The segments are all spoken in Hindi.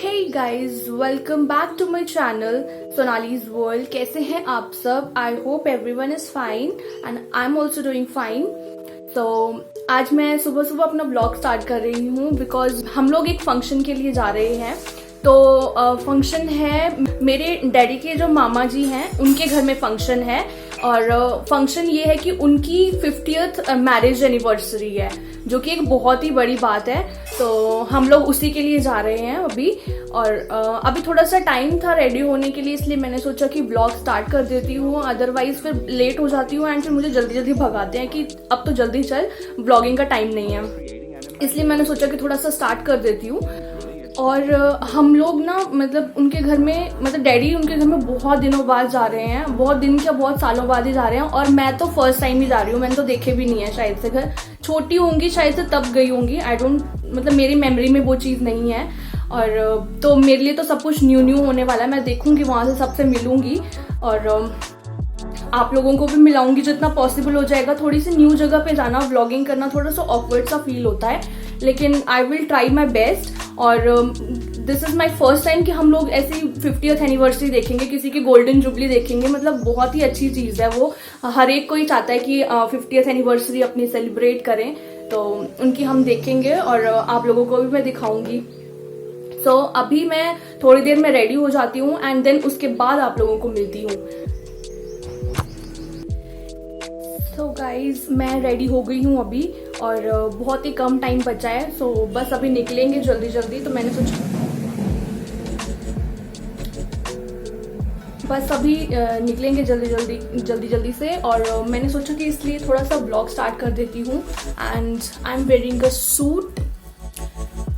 Hey guys, welcome back to my channel Sonali's world. कैसे हैं आप सब? I hope everyone is fine and I am also doing fine. तो आज मैं सुबह सुबह अपना ब्लॉग स्टार्ट कर रही हूँ बिकॉज हम लोग एक फंक्शन के लिए जा रहे हैं। तो फंक्शन है मेरे डैडी के जो मामा जी हैं उनके घर में फंक्शन है। और फंक्शन ये है कि उनकी 50th मैरिज एनिवर्सरी है, जो कि एक बहुत ही बड़ी बात है। तो हम लोग उसी के लिए जा रहे हैं अभी। और अभी थोड़ा सा टाइम था रेडी होने के लिए, इसलिए मैंने सोचा कि ब्लॉग स्टार्ट कर देती हूँ, अदरवाइज फिर लेट हो जाती हूँ एंड फिर मुझे जल्दी जल्दी भगाते हैं कि अब तो जल्दी चल, ब्लॉगिंग का टाइम नहीं है। इसलिए मैंने सोचा कि थोड़ा सा स्टार्ट कर देती हूँ। और हम लोग ना मतलब उनके घर में, मतलब डैडी उनके घर में बहुत दिनों बाद जा रहे हैं, बहुत दिन क्या बहुत सालों बाद ही जा रहे हैं। और मैं तो फर्स्ट टाइम ही जा रही हूँ, मैंने तो देखे भी नहीं है शायद से घर। छोटी होंगी शायद से तब गई होंगी, आई डोंट, मतलब मेरी मेमोरी में वो चीज़ नहीं है। और तो मेरे लिए तो सब कुछ न्यू होने वाला है। मैं देखूंगी वहाँ से सबसे मिलूंगी और आप लोगों को भी मिलाऊंगी जितना पॉसिबल हो जाएगा। थोड़ी सी न्यू जगह पे जाना, व्लॉगिंग करना थोड़ा सा ऑकवर्ड सा फील होता है, लेकिन I will try my best. और this is my first time कि हम लोग ऐसी 50th एनिवर्सरी देखेंगे, किसी की गोल्डन जुबली देखेंगे। मतलब बहुत ही अच्छी चीज़ है वो, हर एक कोई चाहता है कि 50th एनिवर्सरी अपनी सेलिब्रेट करें। तो उनकी हम देखेंगे और आप लोगों को भी मैं दिखाऊंगी। तो अभी मैं थोड़ी देर में रेडी हो जाती हूँ एंड देन उसके बाद आप लोगों को मिलती हूँ। तो गाइज मैं रेडी हो गई हूँ अभी और बहुत ही कम टाइम बचा है। सो बस अभी निकलेंगे जल्दी जल्दी। तो मैंने सोचा बस अभी निकलेंगे जल्दी जल्दी से। और मैंने सोचा कि इसलिए थोड़ा सा ब्लॉग स्टार्ट कर देती हूँ। And I am wearing a suit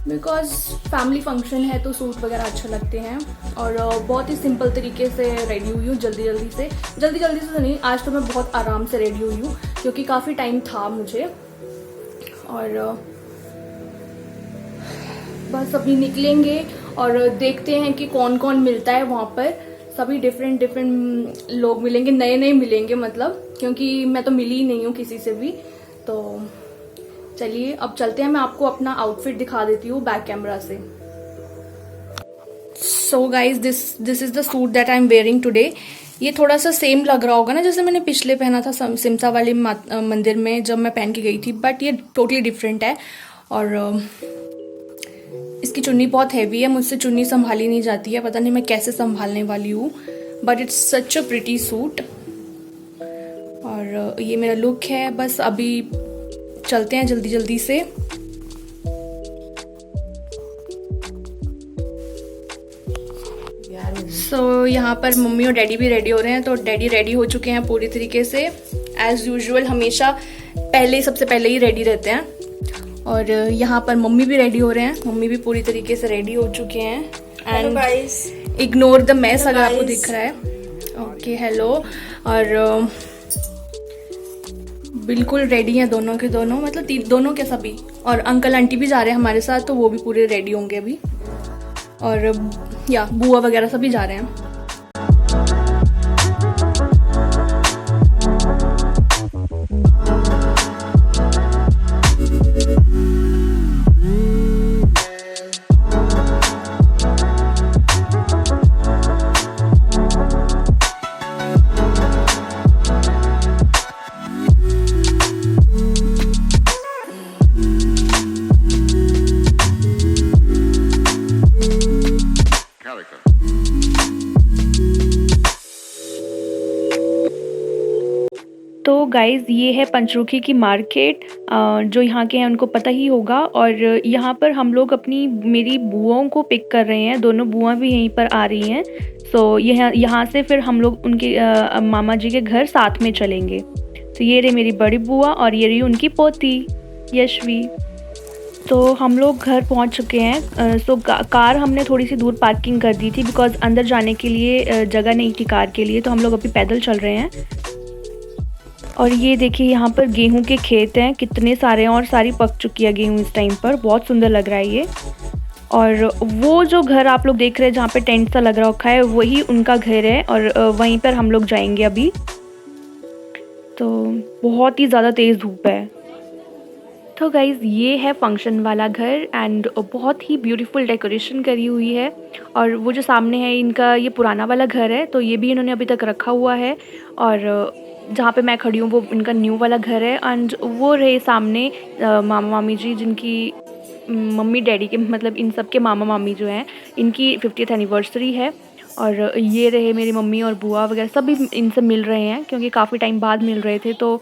because family function है तो सूट वगैरह अच्छे लगते हैं। और बहुत ही सिंपल तरीके से रेडी हुई हूँ, जल्दी जल्दी से तो नहीं, आज तो मैं बहुत आराम से रेडी हुई हूँ क्योंकि काफ़ी टाइम था मुझे। और बस अभी निकलेंगे और देखते हैं कि कौन कौन मिलता है वहाँ पर। सभी डिफरेंट लोग मिलेंगे, नए मिलेंगे मतलब, क्योंकि मैं तो मिली ही नहीं हूँ किसी से भी। तो चलिए अब चलते हैं, मैं आपको अपना आउटफिट दिखा देती हूँ बैक कैमरा से। So guys this is the suit that I am wearing today. ये थोड़ा सा सेम लग रहा होगा ना जैसे मैंने पिछले पहना था सिमसा वाले मंदिर में जब मैं पहन के गई थी, बट ये टोटली डिफरेंट है। और इसकी चुन्नी बहुत हैवी है, मुझसे चुन्नी संभाली नहीं जाती है, पता नहीं मैं कैसे संभालने वाली हूँ, but it's such a pretty suit. और ये मेरा लुक है। बस अभी चलते हैं जल्दी से। सो यहाँ पर मम्मी और डैडी भी रेडी हो रहे हैं। तो डैडी रेडी हो चुके हैं पूरी तरीके से, एज यूजुअल हमेशा सबसे पहले ही रेडी रहते हैं। और यहाँ पर मम्मी भी रेडी हो रहे हैं, मम्मी भी पूरी तरीके से रेडी हो चुके हैं। एंड इग्नोर द मैस अगर आपको दिख रहा है। Okay hello. और बिल्कुल रेडी हैं दोनों के दोनों, मतलब दोनों के सभी। और अंकल आंटी भी जा रहे हैं हमारे साथ, तो वो भी पूरे रेडी होंगे अभी। और या बुआ वगैरह सभी जा रहे हैं। तो गाइज़ ये है पंचरुखी की मार्केट, जो यहाँ के हैं उनको पता ही होगा। और यहाँ पर हम लोग मेरी बुआओं को पिक कर रहे हैं, दोनों बुआ भी यहीं पर आ रही हैं। सो यहाँ से फिर हम लोग उनके मामा जी के घर साथ में चलेंगे। तो ये रही मेरी बड़ी बुआ और ये रही उनकी पोती यशवी। तो हम लोग घर पहुँच चुके हैं। सो कार हमने थोड़ी सी दूर पार्किंग कर दी थी बिकॉज़ अंदर जाने के लिए जगह नहीं थी कार के लिए, तो हम लोग अभी पैदल चल रहे हैं। और ये देखिए यहाँ पर गेहूं के खेत हैं, कितने सारे हैं और सारी पक चुकी है गेहूं इस टाइम पर, बहुत सुंदर लग रहा है ये। और वो जो घर आप लोग देख रहे हैं जहाँ पे टेंट सा लग रखा है, वही उनका घर है और वहीं पर हम लोग जाएंगे अभी। तो बहुत ही ज़्यादा तेज़ धूप है। तो गाइज़ ये है फंक्शन वाला घर एंड बहुत ही ब्यूटीफुल डेकोरेशन करी हुई है। और वो जो सामने है इनका ये पुराना वाला घर है, तो ये भी इन्होंने अभी तक रखा हुआ है। और जहाँ पे मैं खड़ी हूँ वो इनका न्यू वाला घर है। एंड वो रहे सामने मामा मामी जी, जिनकी मम्मी डैडी के मतलब इन सब के मामा मामी जो हैं, इनकी 50th एनिवर्सरी है। और ये रहे मेरी मम्मी और बुआ वगैरह, सभी इनसे मिल रहे हैं क्योंकि काफ़ी टाइम बाद मिल रहे थे। तो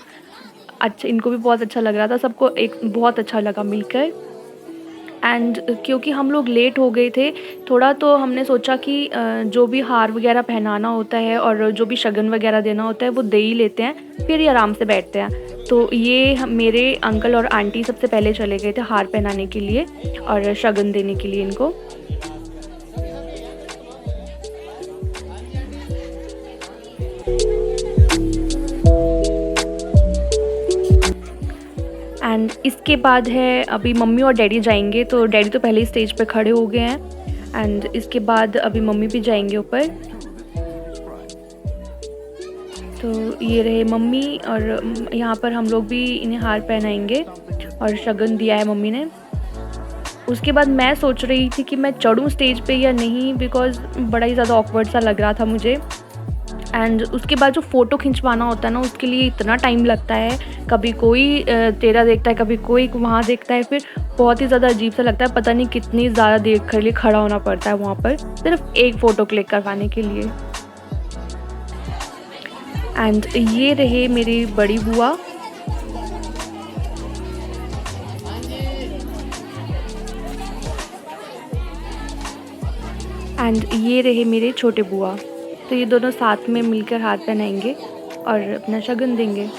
अच्छा, इनको भी बहुत अच्छा लग रहा था, सबको एक बहुत अच्छा लगा मिलकर। एंड क्योंकि हम लोग लेट हो गए थे थोड़ा, तो हमने सोचा कि जो भी हार वगैरह पहनाना होता है और जो भी शगन वगैरह देना होता है वो दे ही लेते हैं, फिर ही आराम से बैठते हैं। तो ये मेरे अंकल और आंटी सबसे पहले चले गए थे हार पहनाने के लिए और शगन देने के लिए इनको। एंड इसके बाद है अभी मम्मी और डैडी जाएंगे। तो डैडी तो पहले ही स्टेज पे खड़े हो गए हैं एंड इसके बाद अभी मम्मी भी जाएंगे ऊपर। तो ये रहे मम्मी और यहाँ पर हम लोग भी इन्हें हार पहनाएंगे और शगन दिया है मम्मी ने। उसके बाद मैं सोच रही थी कि मैं चढ़ूँ स्टेज पे या नहीं, बिकॉज़ बड़ा ही ज़्यादा ऑकवर्ड सा लग रहा था मुझे। एंड उसके बाद जो फ़ोटो खिंचवाना होता है ना, उसके लिए इतना टाइम लगता है, कभी कोई तेरा देखता है, कभी कोई वहाँ देखता है, फिर बहुत ही ज़्यादा अजीब सा लगता है। पता नहीं कितनी ज़्यादा देर के लिए खड़ा होना पड़ता है वहाँ पर सिर्फ एक फ़ोटो क्लिक करवाने के लिए। एंड ये रहे मेरी बड़ी बुआ। एंड ये रहे मेरे छोटे बुआ। तो ये दोनों साथ में मिलकर हाथ पहनाएंगे और अपना शगन देंगे।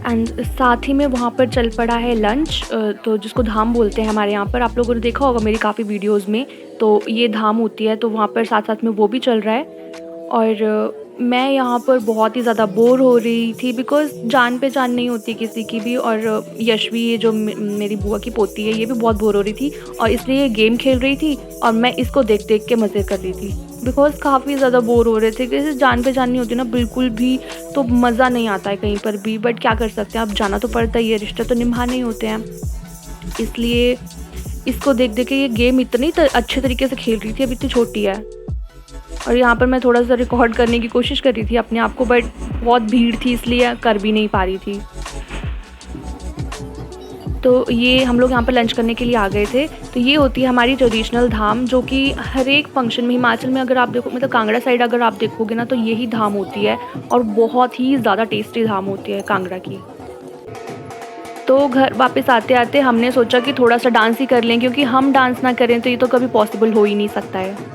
एंड साथ ही में वहाँ पर चल पड़ा है लंच, तो जिसको धाम बोलते हैं हमारे यहाँ पर। आप लोगों ने देखा होगा मेरी काफ़ी वीडियोस में, तो ये धाम होती है, तो वहाँ पर साथ साथ में वो भी चल रहा है। और मैं यहाँ पर बहुत ही ज़्यादा बोर हो रही थी, बिकॉज़ जान पहचान नहीं होती किसी की भी। और यशवी, ये जो मेरी बुआ की पोती है, ये भी बहुत बोर हो रही थी और इसलिए ये गेम खेल रही थी और मैं इसको देख देख के मज़े कर रही थी। बिकॉज काफ़ी ज़्यादा बोर हो रहे थे। कि जान पहचान नहीं होती ना बिल्कुल भी, तो मज़ा नहीं आता है कहीं पर भी। बट क्या कर सकते हैं, अब जाना तो पड़ता ही है, रिश्ते तो निभाने ही होते हैं। इसलिए इसको देख देख के ये गेम इतनी अच्छे तरीके से खेल रही थी, अब इतनी छोटी है। और यहाँ पर मैं थोड़ा सा रिकॉर्ड करने की कोशिश कर रही थी अपने आप को, बट बहुत भीड़ थी इसलिए कर भी नहीं पा रही थी। तो ये हम लोग यहाँ पर लंच करने के लिए आ गए थे। तो ये होती है हमारी ट्रेडिशनल धाम, जो कि हर एक फंक्शन में हिमाचल में अगर आप देखो, मतलब कांगड़ा साइड अगर आप देखोगे ना, तो यही धाम होती है और बहुत ही ज़्यादा टेस्टी धाम होती है कांगड़ा की। तो घर वापस आते आते हमने सोचा कि थोड़ा सा डांस ही कर लें, क्योंकि हम डांस ना करें तो ये तो कभी पॉसिबल हो ही नहीं सकता है।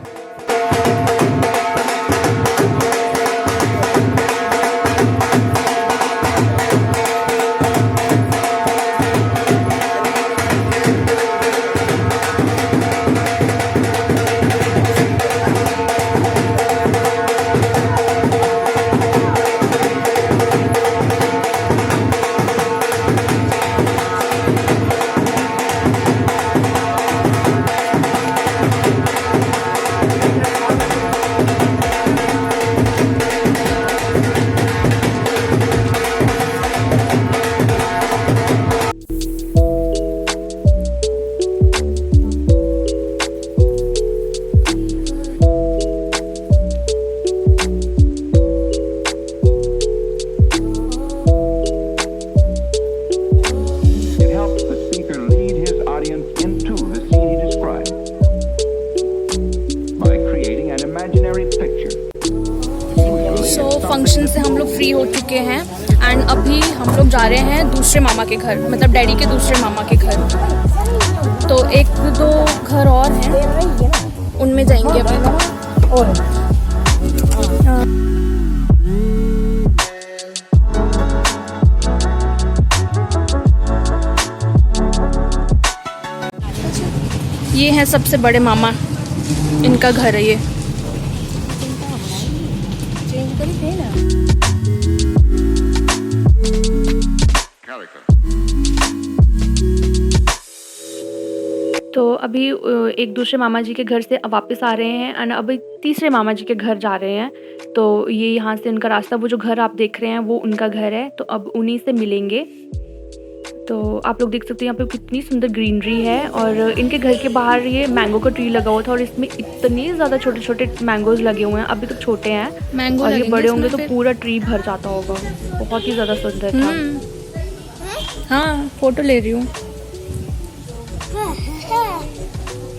फंक्शन से हम लोग फ्री हो चुके हैं एंड अभी हम लोग जा रहे हैं दूसरे मामा के घर, मतलब डैडी के दूसरे मामा के घर। तो एक दो घर और हैं, उनमें जाएंगे अभी। ये है सबसे बड़े मामा, इनका घर है ये। तो अभी एक दूसरे मामा जी के घर से वापस आ रहे हैं एंड अभी तीसरे मामा जी के घर जा रहे हैं। तो ये यहाँ से उनका रास्ता, वो जो घर आप देख रहे हैं वो उनका घर है, तो अब उन्हीं से मिलेंगे। तो आप लोग देख सकते हैं यहाँ पे कितनी सुंदर ग्रीनरी है और इनके घर के बाहर ये मैंगो का ट्री लगा हुआ था और इसमें इतने ज़्यादा छोटे छोटे मैंगोज लगे हुए हैं। अभी तक छोटे हैं, मैंगो और ये बड़े होंगे तो पूरा ट्री भर जाता होगा। बहुत ही ज़्यादा सुंदर था। हाँ, फोटो ले रही हूँ।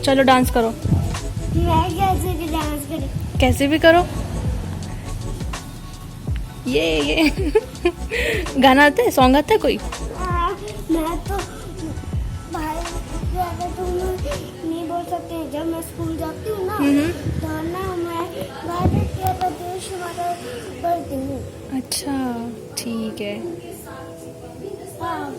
चलो डांस करो। मैं कैसे भी डांस करूं? कैसे भी करो। ये गाना आता है, सॉन्ग आता है कोई? मैं तो भाई ज़्यादा तो नहीं बोल सकते हैं। जब मैं स्कूल जाती हूँ ना तो ना मैं भारतीय प्रदेश माता पढ़ती हूँ। अच्छा, ठीक है। हाँ।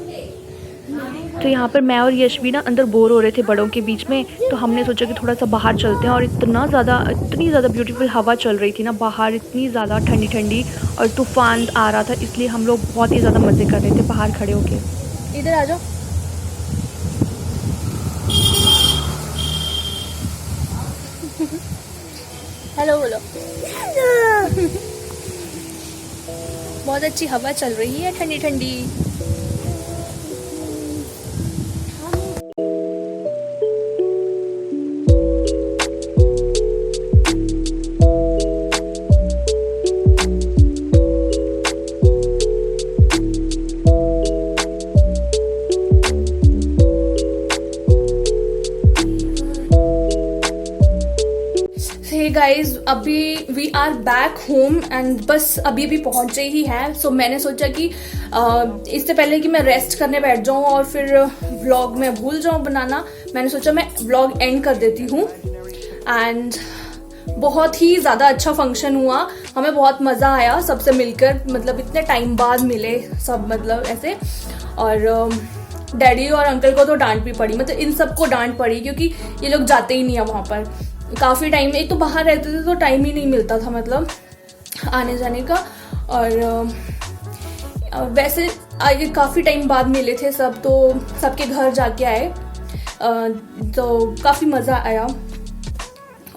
तो यहाँ पर मैं और यश भी ना अंदर बोर हो रहे थे बड़ों के बीच में, तो हमने सोचा कि थोड़ा सा बाहर चलते हैं। और इतनी ज़्यादा ब्यूटीफुल हवा चल रही थी ना बाहर, इतनी ज़्यादा ठंडी ठंडी और तूफान आ रहा था, इसलिए हम लोग बहुत ही ज़्यादा मज़े कर रहे थे बाहर खड़े होके। इधर आ जाओ। हेलो बोलो। बहुत अच्छी हवा चल रही है, ठंडी ठंडी। गाइज अभी we are back home and बस अभी पहुंचे ही हैं। सो मैंने सोचा कि इससे पहले कि मैं रेस्ट करने बैठ जाऊं और फिर व्लॉग में भूल जाऊं बनाना, मैंने सोचा मैं व्लॉग एंड कर देती हूं। एंड बहुत ही ज़्यादा अच्छा फंक्शन हुआ, हमें बहुत मज़ा आया सबसे मिलकर, मतलब इतने टाइम बाद मिले सब, मतलब ऐसे। और डैडी और अंकल को तो डांट भी पड़ी, मतलब इन सबको डांट पड़ी क्योंकि ये लोग जाते ही नहीं है वहाँ पर काफ़ी टाइम। एक तो बाहर रहते थे तो टाइम ही नहीं मिलता था मतलब आने जाने का। और वैसे आगे काफ़ी टाइम बाद मिले थे सब, तो सबके घर जाके आए, तो काफ़ी मज़ा आया।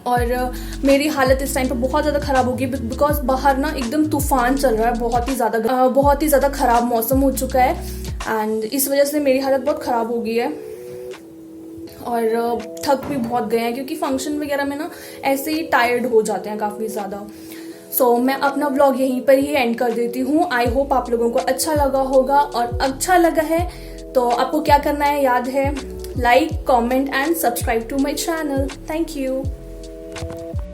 और मेरी हालत इस टाइम पे बहुत ज़्यादा ख़राब होगी बिकॉज बाहर ना एकदम तूफान चल रहा है, बहुत ही ज़्यादा ख़राब मौसम हो चुका है एंड इस वजह से मेरी हालत बहुत ख़राब हो गई है और थक भी बहुत गए हैं क्योंकि फंक्शन वगैरह में ना ऐसे ही टायर्ड हो जाते हैं काफ़ी ज़्यादा। सो मैं अपना व्लॉग यहीं पर ही एंड कर देती हूँ। आई होप आप लोगों को अच्छा लगा होगा, और अच्छा लगा है तो आपको क्या करना है याद है, like, comment and subscribe to my channel. Thank you.